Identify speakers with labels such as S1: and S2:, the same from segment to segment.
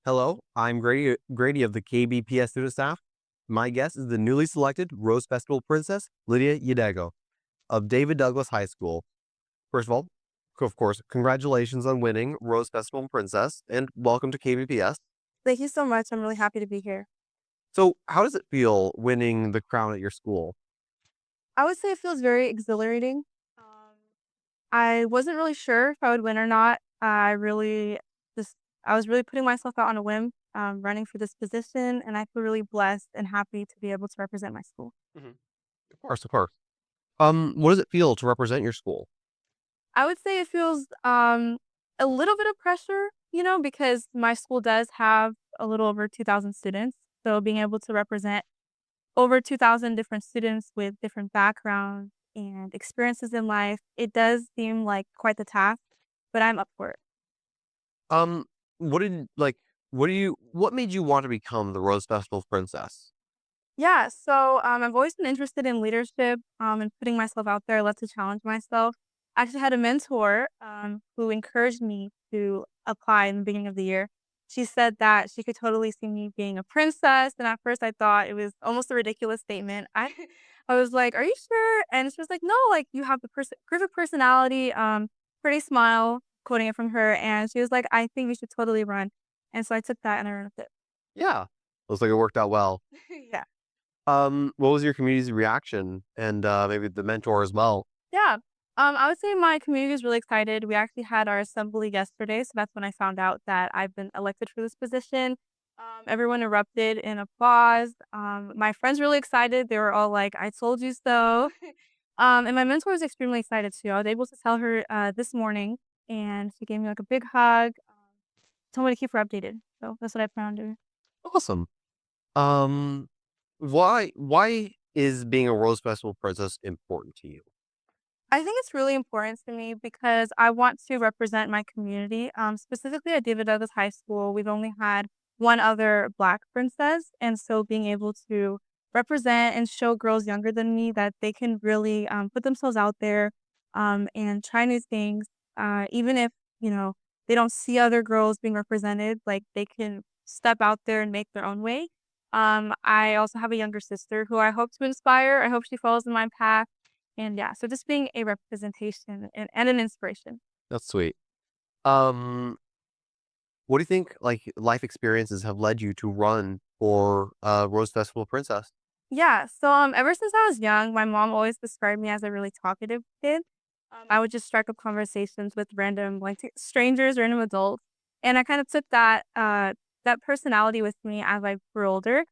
S1: Hello, I'm Grady of the KBPS student staff. My guest is the newly selected Rose Festival Princess, Lydia Yihdego of David Douglas High School. First of all, of course, congratulations on winning Rose Festival Princess and welcome to KBPS.
S2: Thank you so much. I'm really happy to be here.
S1: So, how does it feel winning the crown at your school?
S2: I would say it feels very exhilarating. Um, I wasn't really sure if I would win or not. Just I was really putting myself out on a whim, running for this position, and I feel really blessed and happy to be able to represent my school.
S1: Mhm. Of course, of course. What does it feel to represent your school?
S2: I would say it feels a little bit of pressure, because my school does have a little over 2,000 students. So being able to represent over 2,000 different students with different backgrounds and experiences in life, it does seem like quite the task, but I'm up for it.
S1: Um, what did like what made you want to become the Rose Festival Princess?
S2: Yeah, so I've always been interested in leadership and putting myself out there. I love to challenge myself. I actually had a mentor who encouraged me to apply in the beginning of the year. She said that she could totally see me being a princess, and at first I thought it was almost a ridiculous statement. I was like, "Are you sure?" And she was like, "No, like you have the perfect personality, pretty smile." Quoting it from her, and she was like, "I think you should totally run." And so I took that and I ran with it.
S1: Yeah. Looks like it worked out well.
S2: Yeah.
S1: What was your community's reaction and, maybe the mentor as well?
S2: Yeah. I would say my community is really excited. We actually had our assembly yesterday, so that's when I found out that I've been elected for this position. Everyone erupted in applause. My friends really excited. They were all like, "I told you so." And my mentor was extremely excited too. I was able to tell her this morning, and she gave me like a big hug. Told me to keep her updated. So that's what I plan on doing.
S1: Awesome. Um, why is being a Rose Festival princess important to you?
S2: I think it's really important to me because I want to represent my community. Specifically at David Douglas High School, we've only had one other Black princess, and so being able to represent and show girls younger than me that they can really put themselves out there and try new things, even if they don't see other girls being represented, like they can step out there and make their own way. I also have a younger sister who I hope to inspire. I hope she follows in my path and yeah, so just being a representation and an inspiration.
S1: That's sweet. Um, what do you think, life experiences have led you to run for, Rose Festival princess?
S2: Yeah, so ever since I was young, my mom always described me as a really talkative kid. I would just strike up conversations with random like strangers, random adults, and I kind of took that personality with me as I grew older.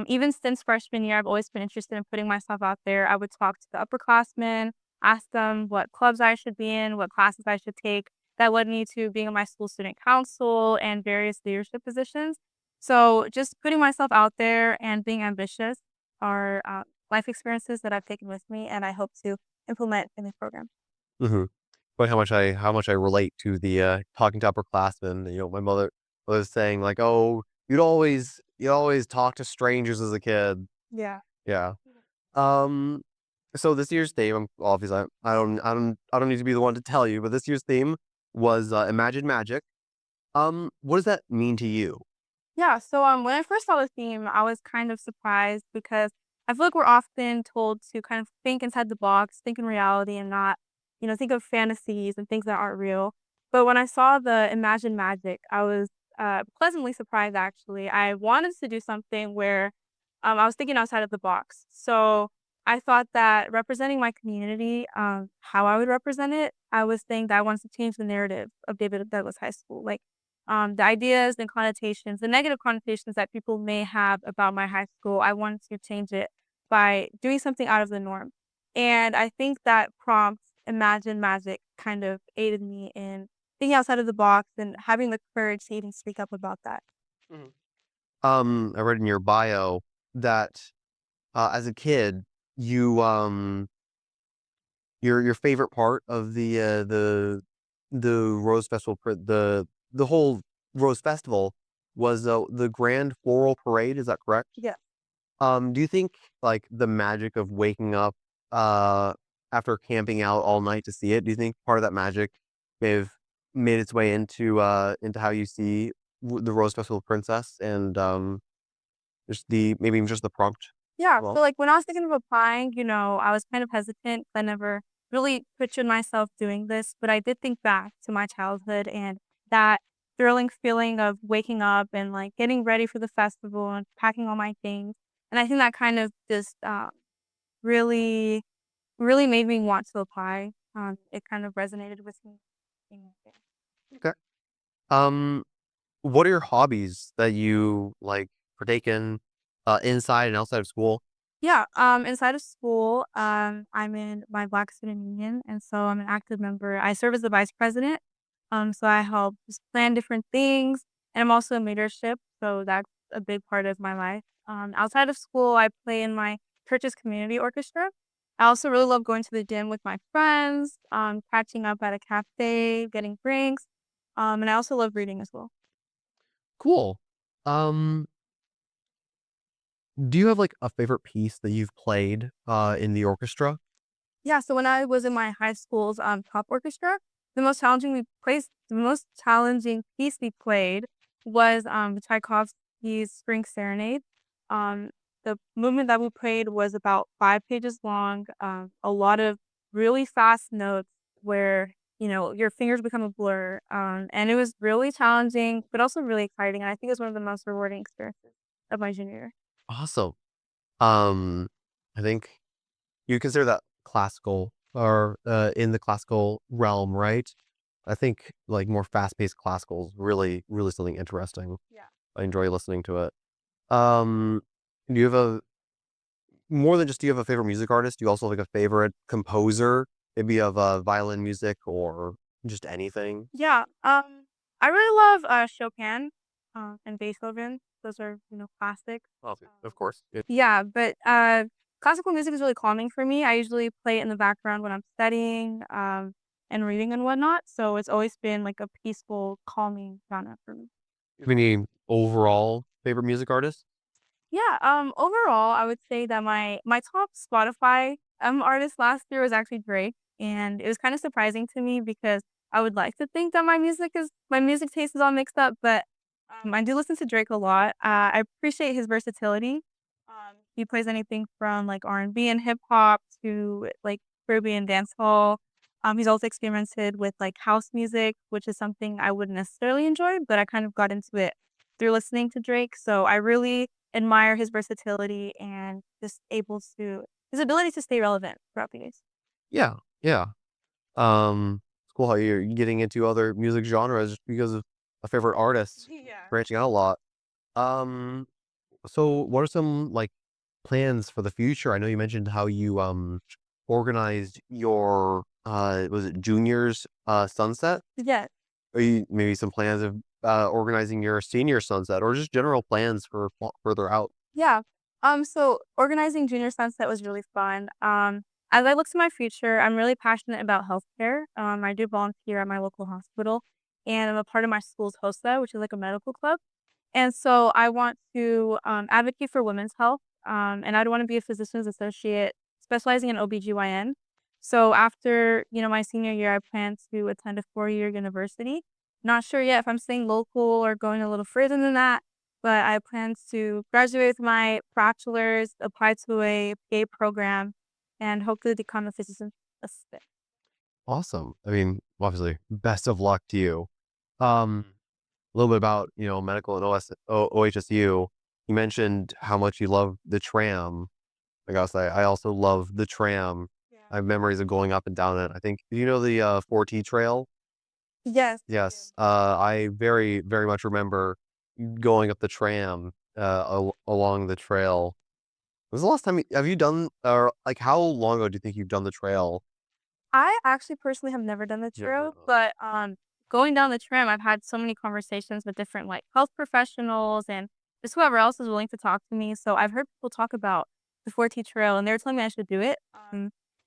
S2: Even since freshman year, I've always been interested in putting myself out there. I would talk to the upperclassmen, ask them what clubs I should be in, what classes I should take. That led me to being in my school student council and various leadership positions. So just putting myself out there and being ambitious are life experiences that I've taken with me, and I hope to implement in the program.
S1: Mhm. But how much I relate to the, talking to upperclassmen. My mother was saying like, "Oh, you'd always talk to strangers as a kid."
S2: Yeah.
S1: Yeah. Um, so this year's theme, obviously, I don't need to be the one to tell you, but this year's theme was, Imagine Magic. What does that mean to you?
S2: Yeah, so, when I first saw the theme, I was kind of surprised because I feel like we're often told to kind of think inside the box, think in reality, and not, think of fantasies and things that aren't real. But when I saw the Imagine Magic, I was, pleasantly surprised, actually. I wanted to do something where, I was thinking outside of the box. So, I thought that representing my community, how I would represent it, I was saying that I wanted to change the narrative of David Douglas High School, like, the ideas and connotations, the negative connotations that people may have about my high school, I wanted to change it by doing something out of the norm. And I think that prompt, Imagine Magic, kind of aided me in thinking outside of the box and having the courage to even speak up about that.
S1: Mhm. I read in your bio that, as a kid, you, your favorite part of the Rose Festival, the whole Rose Festival was, the Grand Floral Parade, is that correct?
S2: Yeah.
S1: Do you think, like, the magic of waking up, uh, after camping out all night to see it, do you think part of that magic may have made its way into how you see the Rose Festival Princess and just the maybe even just the prompt
S2: Yeah,
S1: as well?
S2: so, like, when I was thinking of applying, I was kind of hesitant. I never really pictured myself doing this, but I did think back to my childhood and that thrilling feeling of waking up and, like, getting ready for the festival and packing all my things, and I think that kind of just, really really made me want to apply. It kind of resonated with me. Yeah.
S1: Okay. Um, what are your hobbies that you like partake in inside and outside of school?
S2: Yeah, inside of school, I'm in my Black Student Union, and so I'm an active member. I serve as the vice president, so I help just plan different things, and I'm also in leadership, so that's a big part of my life. Outside of school, I play in my church's community orchestra. I also really love going to the gym with my friends, catching up at a cafe, getting drinks, and I also love reading as well.
S1: Cool. Um, do you have like a favorite piece that you've played in the orchestra?
S2: Yeah, so when I was in my high school's, top orchestra, the most challenging piece we played was, Tchaikovsky's Spring Serenade. Um, the movement that we played was about 5 pages long, a lot of really fast notes where, your fingers become a blur, and it was really challenging, but also really exciting, and I think it was one of the most rewarding experiences of my junior year.
S1: Awesome. Um, I think you consider that classical or in the classical realm, right? I think like more fast-paced classical is really, really something interesting.
S2: Yeah.
S1: I enjoy listening to it. Um, do you have a more than just do you have a favorite music artist? Do you also have, like, a favorite composer, maybe of, violin music or just anything?
S2: Yeah, I really love, Chopin, and Beethoven. Those are, classics.
S1: Oh,
S2: Um,
S1: of course. Yeah.
S2: yeah, but, classical music is really calming for me. I usually play it in the background when I'm studying, and reading and whatnot, so it's always been, like, a peaceful, calming genre for me.
S1: You have any overall favorite music artist?
S2: Yeah, overall, I would say that my top Spotify, artist last year was actually Drake, and it was kinda surprising to me because I would like to think that my music taste is all mixed up, but, I do listen to Drake a lot. I appreciate his versatility. He plays anything from, like, R&B and hip hop to, like, Caribbean dancehall. He's also experimented with, like, house music, which is something I wouldn't necessarily enjoy, but I kind of got into it through listening to Drake, so I really admire his versatility and his ability to stay relevant throughout the years.
S1: Yeah, yeah. It's cool how you're getting into other music genres just because of a favorite artist,
S2: Yeah.
S1: branching out a lot. Um, so what are some, like, plans for the future? I know you mentioned how you, organized your, was it juniors, sunset?
S2: Yeah.
S1: Are you maybe some plans of, organizing your senior sunset or just general plans for further out?
S2: Yeah. So organizing Junior Sunset was really fun. As I look to my future, I'm really passionate about healthcare. I do volunteer at my local hospital, and I'm a part of my school's HOSA, which is like a medical club. And so I want to advocate for women's health, and I'd want to be a physician's associate specializing in OBGYN. So after, my senior year, I plan to attend a 4-year university. Not sure yet if I'm staying local or going a little further than that, but I plan to graduate with my bachelor's, apply to a PA program, and hopefully become a physician assistant.
S1: Awesome. I mean, obviously, best of luck to you. A little bit about, medical and OHSU. You mentioned how much you love the tram. I gotta say, I also love the tram. I have memories of going up and down it. I think, do you know the 4T trail?
S2: Yes, I do.
S1: Yes. I very, very much remember going up the tram along the trail. When was the last time have you done, or like, how long ago do you think you've done the trail?
S2: I actually personally have never done the
S1: Never.
S2: trail, but, going down the tram, I've had so many conversations with different, like, health professionals and just whoever else is willing to talk to me, so I've heard people talk about the 4T trail, and they were telling me I should do it.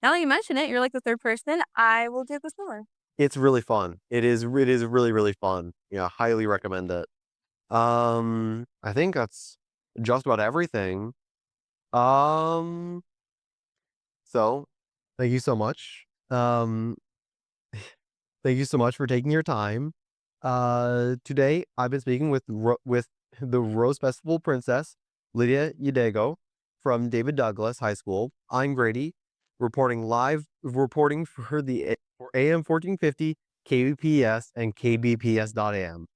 S2: Now that you mention it, you're, like, the 3rd person, I will do it this summer.
S1: It's really fun. It is really, really fun. Yeah, highly recommend it. I think that's just about everything. Um, so thank you so much. Thank you so much for taking your time. Today I've been speaking with the Rose Festival Princess, Lydia Yihdego from David Douglas High School. I'm Grady, reporting for AM 1450, KBPS, and KBPS.am.